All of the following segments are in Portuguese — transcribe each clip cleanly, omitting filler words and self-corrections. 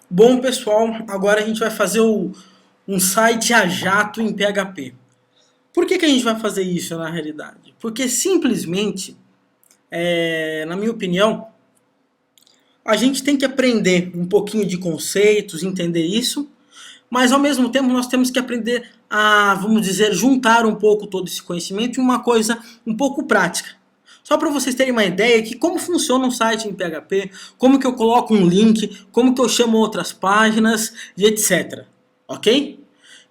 Bom, pessoal, agora a gente vai fazer um site a jato em PHP. Por que a gente vai fazer isso na realidade? Porque simplesmente, na minha opinião, a gente tem que aprender um pouquinho de conceitos, entender isso, mas ao mesmo tempo nós temos que aprender a, vamos dizer, juntar um pouco todo esse conhecimento em uma coisa um pouco prática. Só para vocês terem uma ideia de como funciona um site em PHP, como que eu coloco um link, como que eu chamo outras páginas e etc. Ok?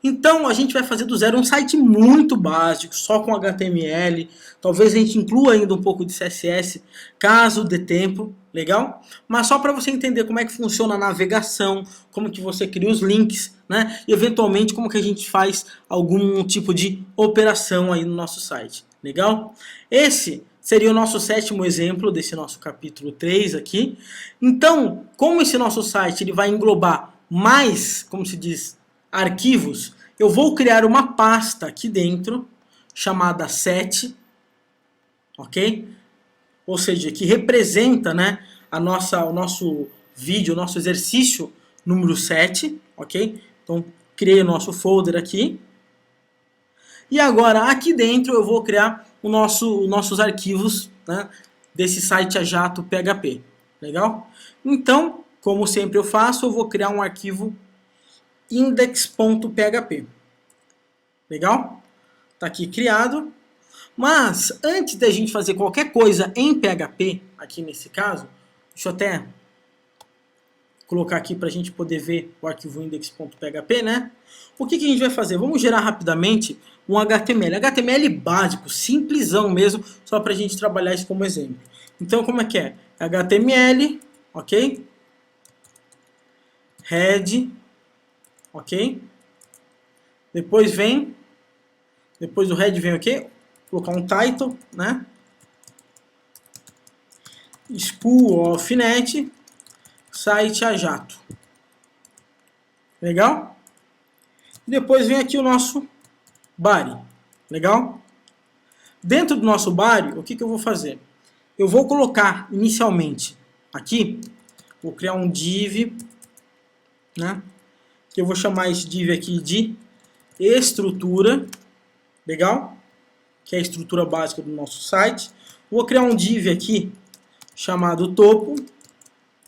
Então a gente vai fazer do zero um site muito básico, só com HTML. Talvez a gente inclua ainda um pouco de CSS, caso dê tempo, legal? Mas só para você entender como é que funciona a navegação, como que você cria os links, né? E eventualmente como que a gente faz algum tipo de operação aí no nosso site, legal? Esse seria o nosso sétimo exemplo desse nosso capítulo 3 aqui. Então, como esse nosso site ele vai englobar mais, como se diz, arquivos, eu vou criar uma pasta aqui dentro, chamada set, ok? Ou seja, que representa, né, o nosso vídeo, o nosso exercício número 7, ok? Então, criei o nosso folder aqui. E agora, aqui dentro, eu vou criar os nossos arquivos, né, desse site a jato PHP. Legal? Então, como sempre eu faço, eu vou criar um arquivo index.php. Legal? Está aqui criado. Mas, antes da gente fazer qualquer coisa em PHP, aqui nesse caso, deixa eu até colocar aqui para a gente poder ver o arquivo index.php, né? O que a gente vai fazer? Vamos gerar rapidamente um HTML. HTML básico, simplesão mesmo, só para a gente trabalhar isso como exemplo. Então, como é que é? HTML, ok? Head, ok? Depois do head vem o quê? Colocar um title, né? School of Net, site a jato. Legal? E depois vem aqui o nosso body. Legal? Dentro do nosso body, o que eu vou fazer? Eu vou colocar inicialmente aqui, vou criar um div, né? Que eu vou chamar esse div aqui de estrutura. Legal? Que é a estrutura básica do nosso site. Vou criar um div aqui chamado topo.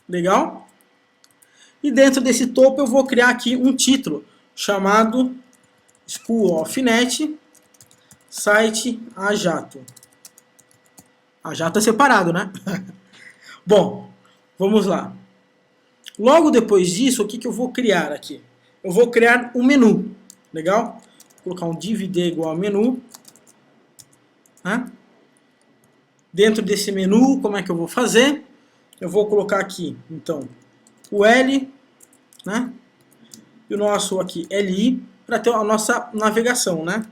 Legal? E dentro desse topo eu vou criar aqui um título chamado School of Net site a jato. A jato é separado, né? Bom, vamos lá. Logo depois disso, o que eu vou criar aqui? Eu vou criar um menu. Legal? Vou colocar um div_d igual a menu. Né? Dentro desse menu, como é que eu vou fazer? Eu vou colocar aqui, então, o L, né? E o nosso aqui LI, para ter a nossa navegação, né?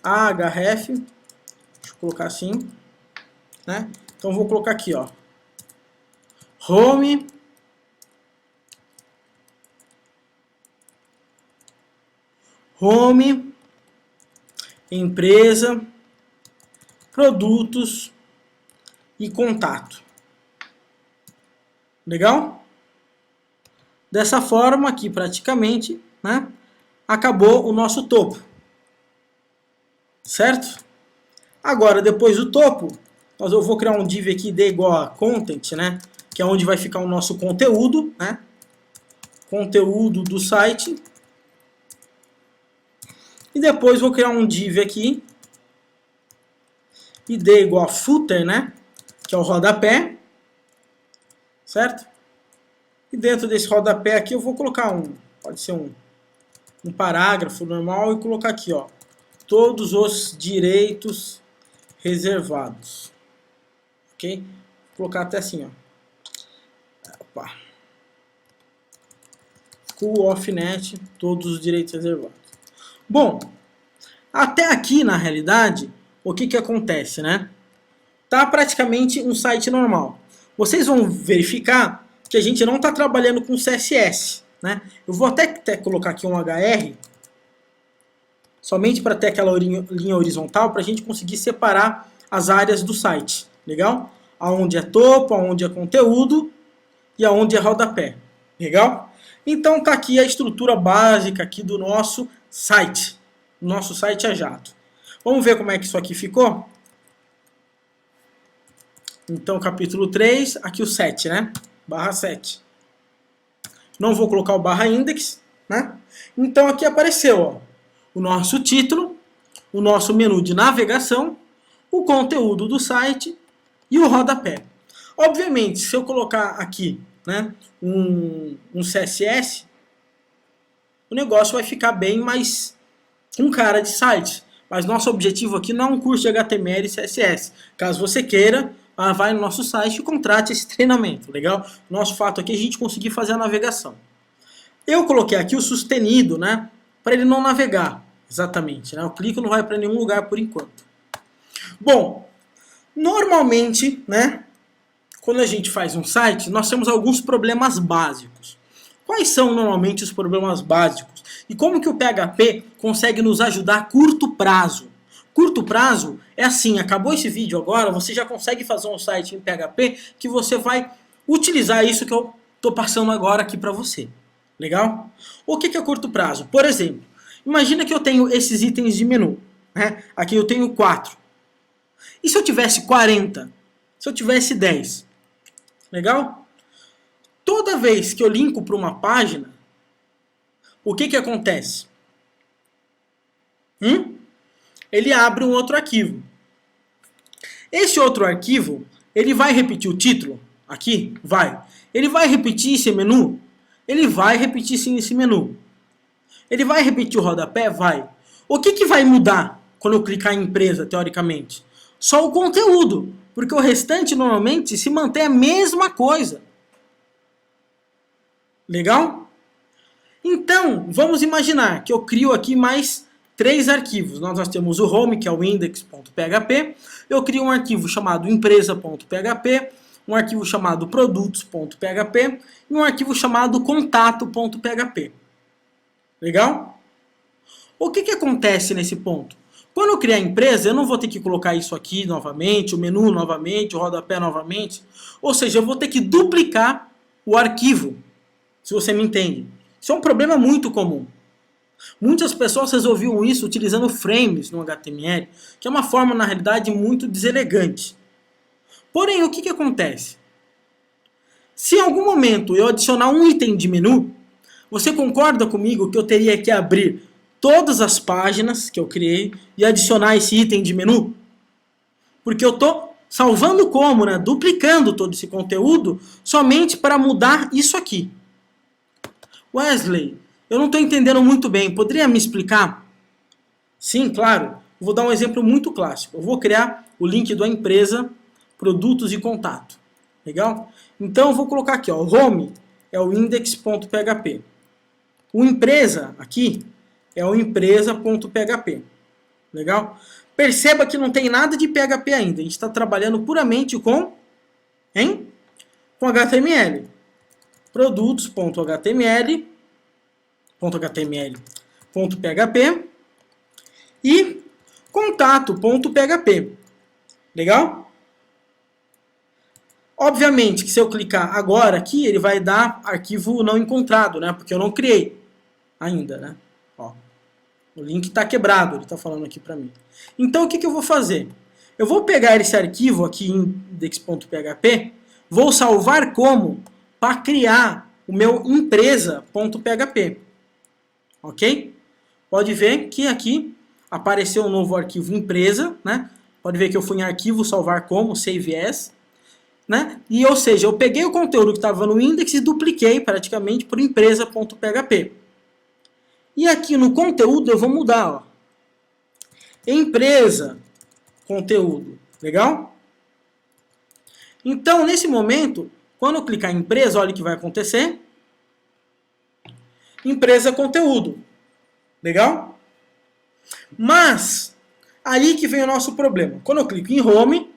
href, deixa eu colocar assim, né? Então, vou colocar aqui, ó, home, empresa, produtos e contato. Legal? Dessa forma aqui praticamente, né, acabou o nosso topo. Certo? Agora, depois do topo, eu vou criar um div aqui d igual a content, né, que é onde vai ficar o nosso conteúdo, né? Conteúdo do site. E depois vou criar um div aqui id igual a footer, né, que é o rodapé. Certo? E dentro desse rodapé aqui eu vou colocar pode ser um parágrafo normal e colocar aqui, ó, todos os direitos reservados. Ok? Vou colocar até assim, ó. Opa. School of Net, todos os direitos reservados. Bom, até aqui na realidade, o que acontece, né? Tá praticamente um site normal. Vocês vão verificar que a gente não está trabalhando com CSS, né? Eu vou até colocar aqui um HR, somente para ter aquela linha horizontal, para a gente conseguir separar as áreas do site, legal? Aonde é topo, aonde é conteúdo e aonde é rodapé, legal? Então tá aqui a estrutura básica aqui do nosso site. Nosso site a jato. Vamos ver como é que isso aqui ficou? Então, capítulo 3, aqui o 7, né? Barra 7. Não vou colocar o barra index, né? Então aqui apareceu, ó, o nosso título, o nosso menu de navegação, o conteúdo do site e o rodapé. Obviamente, se eu colocar aqui, né, um CSS, o negócio vai ficar bem mais com cara de site. Mas nosso objetivo aqui não é um curso de HTML e CSS. Caso você queira, vai no nosso site e contrate esse treinamento, legal? Nosso fato aqui é a gente conseguir fazer a navegação. Eu coloquei aqui o sustenido, né, para ele não navegar, exatamente, né? O clique não vai para nenhum lugar por enquanto. Bom, normalmente, né, quando a gente faz um site, nós temos alguns problemas básicos. Quais são normalmente os problemas básicos? E como que o PHP consegue nos ajudar a curto prazo? Curto prazo é assim, acabou esse vídeo agora, você já consegue fazer um site em PHP que você vai utilizar isso que eu estou passando agora aqui para você. Legal? O que é curto prazo? Por exemplo, imagina que eu tenho esses itens de menu. Né? Aqui eu tenho 4. E se eu tivesse 40? Se eu tivesse 10? Legal? Toda vez que eu linko para uma página, o que acontece? Ele abre um outro arquivo. Esse outro arquivo, ele vai repetir o título? Aqui? Vai. Ele vai repetir esse menu? Ele vai repetir sim esse menu. Ele vai repetir o rodapé? Vai. O que vai mudar quando eu clicar em empresa, teoricamente? Só o conteúdo. Porque o restante, normalmente, se mantém a mesma coisa. Legal? Então, vamos imaginar que eu crio aqui mais 3 arquivos. Nós temos o home, que é o index.php. Eu crio um arquivo chamado empresa.php, um arquivo chamado produtos.php e um arquivo chamado contato.php. Legal? O que acontece nesse ponto? Quando eu criar a empresa, eu não vou ter que colocar isso aqui novamente, o menu novamente, o rodapé novamente. Ou seja, eu vou ter que duplicar o arquivo, se você me entende. Isso é um problema muito comum. Muitas pessoas resolviam isso utilizando frames no HTML, que é uma forma, na realidade, muito deselegante. Porém, o que acontece? Se em algum momento eu adicionar um item de menu, você concorda comigo que eu teria que abrir todas as páginas que eu criei e adicionar esse item de menu? Porque eu estou salvando como, né? Duplicando todo esse conteúdo somente para mudar isso aqui. Wesley, eu não estou entendendo muito bem. Poderia me explicar? Sim, claro. Vou dar um exemplo muito clássico. Eu vou criar o link da empresa, produtos e contato. Legal? Então eu vou colocar aqui, ó, o home é o index.php. O empresa aqui é o empresa.php. Legal? Perceba que não tem nada de PHP ainda. A gente está trabalhando puramente com HTML. Produtos.html, .php e contato.php. Legal? Obviamente que se eu clicar agora aqui, ele vai dar arquivo não encontrado, né? Porque eu não criei ainda, né? Ó, o link está quebrado, ele está falando aqui para mim. Então o que eu vou fazer? Eu vou pegar esse arquivo aqui em index.php, vou salvar como para criar o meu empresa.php. Ok? Pode ver que aqui apareceu um novo arquivo empresa, né? Pode ver que eu fui em arquivo, salvar como, save as, né? E, ou seja, eu peguei o conteúdo que estava no index e dupliquei praticamente por empresa.php. E aqui no conteúdo eu vou mudar, ó. Empresa, conteúdo. Legal? Então, nesse momento, quando eu clicar em empresa, olha o que vai acontecer. Empresa, conteúdo. Legal? Mas, aí que vem o nosso problema. Quando eu clico em home,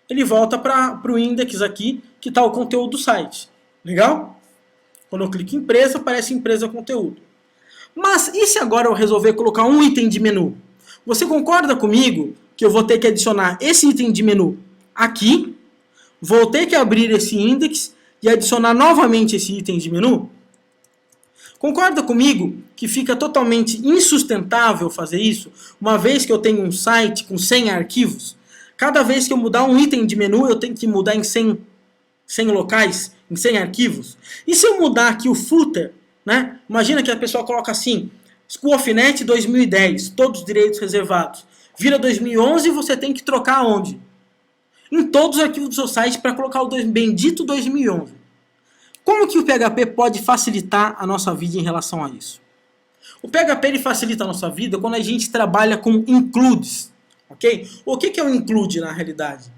ele volta para o index aqui, que está o conteúdo do site. Legal? Quando eu clico em empresa, aparece empresa, conteúdo. Mas, e se agora eu resolver colocar um item de menu? Você concorda comigo que eu vou ter que adicionar esse item de menu aqui, vou ter que abrir esse index e adicionar novamente esse item de menu? Concorda comigo que fica totalmente insustentável fazer isso, uma vez que eu tenho um site com 100 arquivos? Cada vez que eu mudar um item de menu, eu tenho que mudar em 100 locais, em 100 arquivos. E se eu mudar aqui o footer, né? Imagina que a pessoa coloca assim, School of Net 2010, todos os direitos reservados. Vira 2011 e você tem que trocar onde? Em todos os arquivos do seu site para colocar o bendito 2011. Como que o PHP pode facilitar a nossa vida em relação a isso? O PHP ele facilita a nossa vida quando a gente trabalha com includes. Okay? O que é um include na realidade?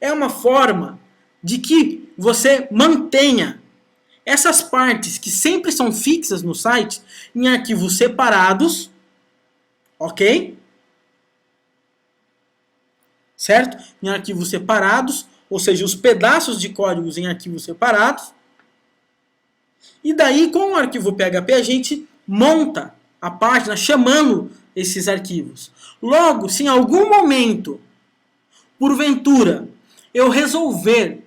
É uma forma de que você mantenha essas partes que sempre são fixas no site em arquivos separados, ok? Certo? Em arquivos separados, ou seja, os pedaços de códigos em arquivos separados. E daí, com o arquivo PHP, a gente monta a página chamando esses arquivos. Logo, se em algum momento, porventura, eu resolver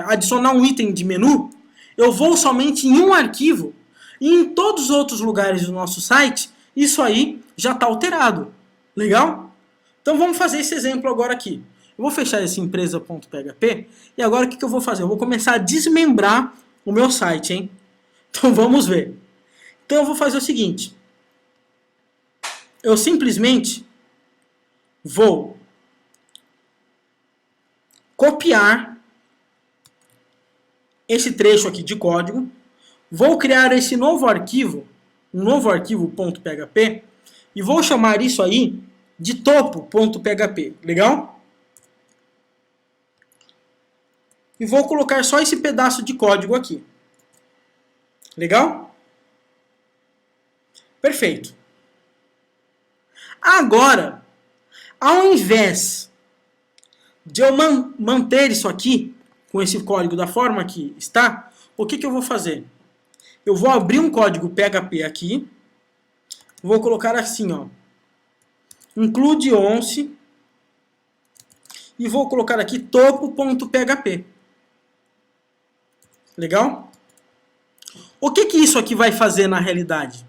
adicionar um item de menu, eu vou somente em um arquivo e em todos os outros lugares do nosso site, isso aí já está alterado. Legal? Então vamos fazer esse exemplo agora aqui. Eu vou fechar esse empresa.php e agora o que eu vou fazer? Eu vou começar a desmembrar o meu site, hein? Então vamos ver. Então eu vou fazer o seguinte. Eu simplesmente vou copiar esse trecho aqui de código, vou criar esse novo arquivo, um novo arquivo .php, e vou chamar isso aí de topo.php, legal? E vou colocar só esse pedaço de código aqui. Legal? Perfeito. Agora, ao invés de eu manter isso aqui, com esse código da forma que está, o que eu vou fazer? Eu vou abrir um código PHP aqui, vou colocar assim, ó, include once, e vou colocar aqui topo.php. Legal? O que isso aqui vai fazer na realidade?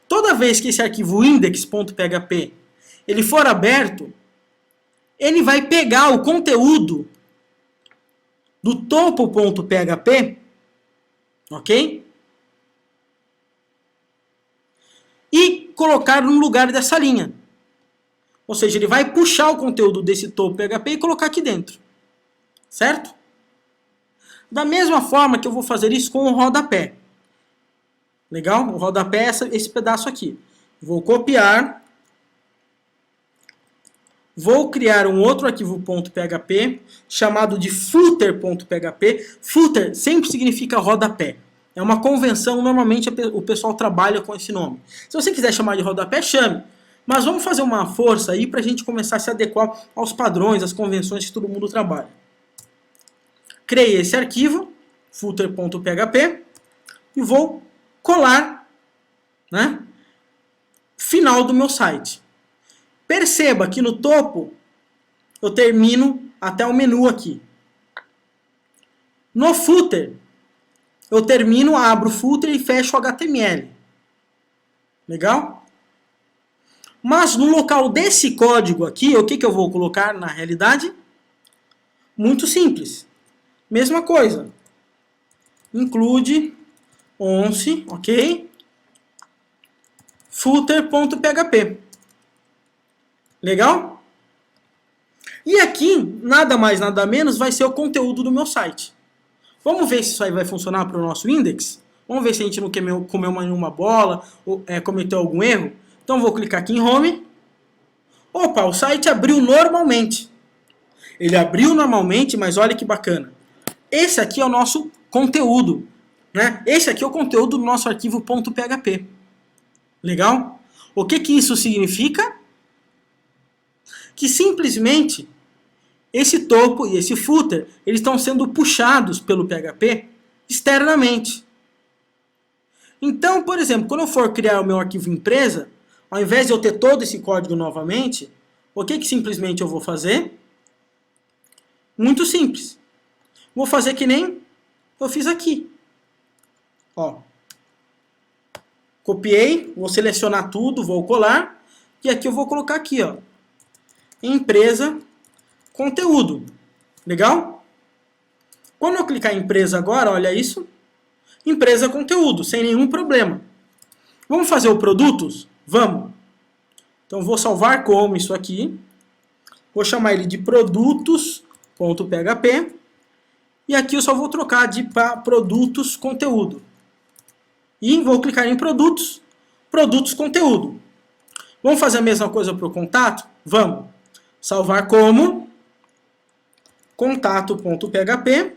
Toda vez que esse arquivo index.php ele for aberto, ele vai pegar o conteúdo do topo.php, ok? E colocar no lugar dessa linha. Ou seja, ele vai puxar o conteúdo desse topo.php e colocar aqui dentro. Certo? Da mesma forma que eu vou fazer isso com o rodapé. Legal? O rodapé é esse pedaço aqui. Vou copiar. Vou criar um outro arquivo .php chamado de footer.php. Footer sempre significa rodapé. É uma convenção, normalmente o pessoal trabalha com esse nome. Se você quiser chamar de rodapé, chame. Mas vamos fazer uma força aí para a gente começar a se adequar aos padrões, às convenções que todo mundo trabalha. Criei esse arquivo, footer.php, e vou colar, né, final do meu site. Perceba que no topo eu termino até o menu aqui. No footer, eu termino, abro o footer e fecho o HTML. Legal? Mas no local desse código aqui, o que eu vou colocar na realidade? Muito simples. Mesma coisa. Include once, ok? Footer.php. Legal? E aqui, nada mais, nada menos, vai ser o conteúdo do meu site. Vamos ver se isso aí vai funcionar para o nosso index? Vamos ver se a gente não comeu nenhuma bola ou cometeu algum erro? Então vou clicar aqui em Home. Opa, o site abriu normalmente. Ele abriu normalmente, mas olha que bacana. Esse aqui é o nosso conteúdo. Né? Esse aqui é o conteúdo do nosso arquivo .php. Legal? O que isso significa? Que simplesmente esse topo e esse footer eles estão sendo puxados pelo PHP externamente. Então, por exemplo, quando eu for criar o meu arquivo empresa, ao invés de eu ter todo esse código novamente, o que simplesmente eu vou fazer? Muito simples. Vou fazer que nem eu fiz aqui. Ó, copiei, vou selecionar tudo, vou colar, e aqui eu vou colocar aqui, ó, empresa, conteúdo. Legal? Quando eu clicar em empresa agora, olha isso, empresa, conteúdo, sem nenhum problema. Vamos fazer o produtos? Vamos. Então vou salvar como isso aqui, vou chamar ele de produtos.php, e aqui eu só vou trocar de para produtos, conteúdo. E vou clicar em produtos, produtos, conteúdo. Vamos fazer a mesma coisa para o contato? Vamos. Salvar como contato.php,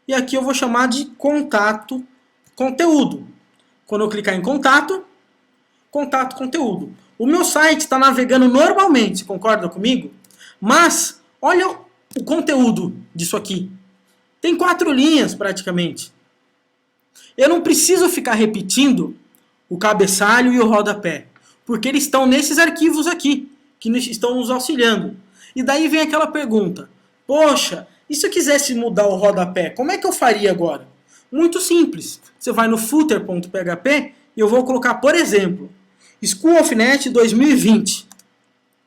e aqui eu vou chamar de contato, conteúdo. Quando eu clicar em contato, contato, conteúdo. O meu site está navegando normalmente, concorda comigo? Mas, olha o conteúdo disso aqui. Tem 4 linhas, praticamente. Eu não preciso ficar repetindo o cabeçalho e o rodapé, porque eles estão nesses arquivos aqui, que estão nos auxiliando. E daí vem aquela pergunta, poxa, e se eu quisesse mudar o rodapé, como é que eu faria agora? Muito simples. Você vai no footer.php e eu vou colocar, por exemplo, School of Net 2020.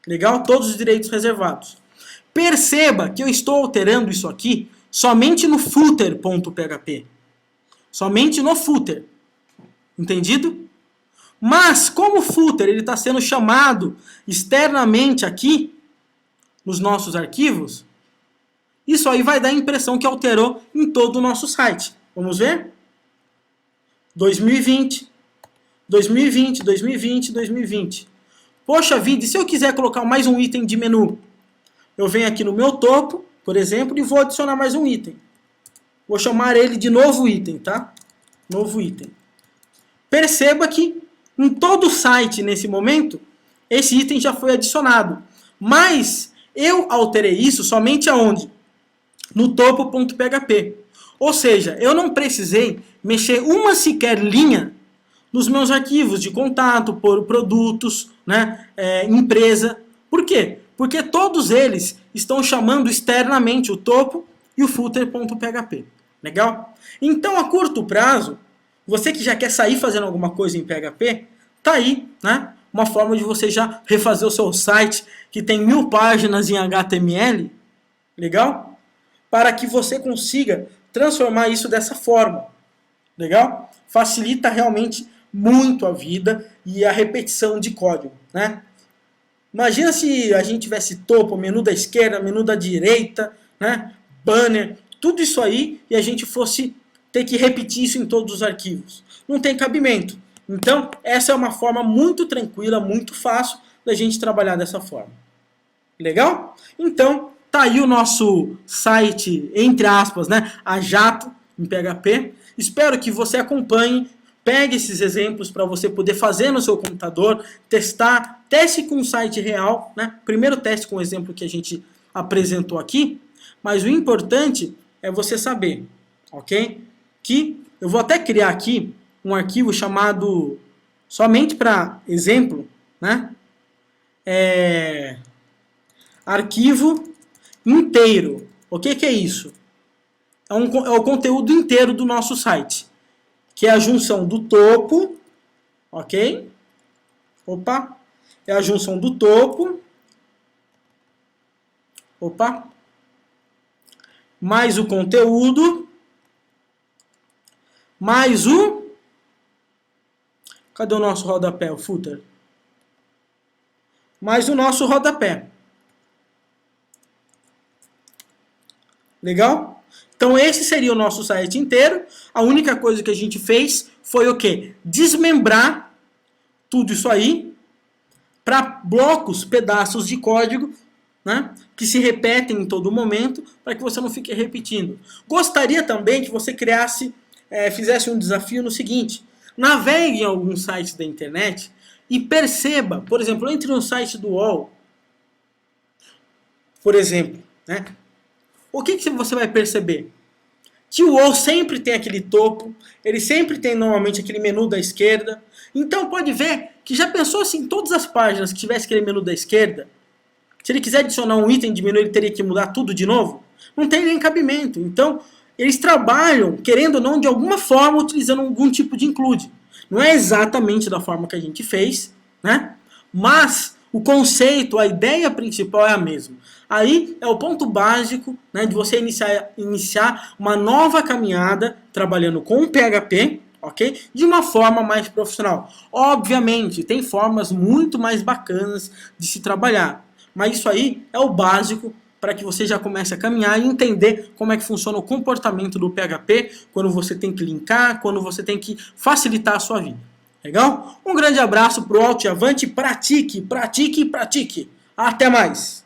Legal? Todos os direitos reservados. Perceba que eu estou alterando isso aqui somente no footer.php. Somente no footer. Entendido? Mas, como o footer está sendo chamado externamente aqui, nos nossos arquivos, isso aí vai dar a impressão que alterou em todo o nosso site. Vamos ver? 2020, 2020, 2020, 2020. Poxa vida, e se eu quiser colocar mais um item de menu? Eu venho aqui no meu topo, por exemplo, e vou adicionar mais um item. Vou chamar ele de novo item, tá? Novo item. Perceba que em todo o site, nesse momento, esse item já foi adicionado. Mas eu alterei isso somente aonde? No topo.php. Ou seja, eu não precisei mexer uma sequer linha nos meus arquivos de contato, por produtos, né, empresa. Por quê? Porque todos eles estão chamando externamente o topo e o footer.php. Legal? Então, a curto prazo, você que já quer sair fazendo alguma coisa em PHP, tá aí, né? Uma forma de você já refazer o seu site que tem 1000 páginas em HTML, legal? Para que você consiga transformar isso dessa forma, legal? Facilita realmente muito a vida e a repetição de código, né? Imagina se a gente tivesse topo, menu da esquerda, menu da direita, né? Banner, tudo isso aí, e a gente fosse ter que repetir isso em todos os arquivos. Não tem cabimento. Então, essa é uma forma muito tranquila, muito fácil da gente trabalhar dessa forma. Legal? Então, tá aí o nosso site, entre aspas, né, a jato em PHP. Espero que você acompanhe, pegue esses exemplos para você poder fazer no seu computador, testar, teste com um site real, né? Primeiro teste com o exemplo que a gente apresentou aqui, mas o importante é você saber, ok? Que eu vou até criar aqui um arquivo chamado, somente para exemplo, né? Arquivo inteiro. O que é isso? É o conteúdo inteiro do nosso site, que é a junção do topo, ok? Opa! É a junção do topo, opa! Mais o conteúdo, mais o... Cadê o nosso rodapé, o footer? Mais o nosso rodapé. Legal? Então esse seria o nosso site inteiro. A única coisa que a gente fez foi o quê? Desmembrar tudo isso aí para blocos, pedaços de código, né, que se repetem em todo momento, para que você não fique repetindo. Gostaria também que você fizesse um desafio no seguinte: navegue em algum site da internet e perceba, por exemplo, entre no site do UOL, por exemplo, né, o que você vai perceber? Que o UOL sempre tem aquele topo, ele sempre tem normalmente aquele menu da esquerda. Então pode ver que já pensou assim, todas as páginas que tivesse aquele menu da esquerda, se ele quiser adicionar um item de menu, ele teria que mudar tudo de novo? Não tem nem cabimento. Então, eles trabalham, querendo ou não, de alguma forma, utilizando algum tipo de include. Não é exatamente da forma que a gente fez, né? Mas o conceito, a ideia principal é a mesma. Aí é o ponto básico, né, de você iniciar uma nova caminhada trabalhando com o PHP, ok? De uma forma mais profissional. Obviamente, tem formas muito mais bacanas de se trabalhar. Mas isso aí é o básico para que você já comece a caminhar e entender como é que funciona o comportamento do PHP, quando você tem que linkar, quando você tem que facilitar a sua vida. Legal? Um grande abraço pro Alto e Avante, pratique, pratique, pratique. Até mais!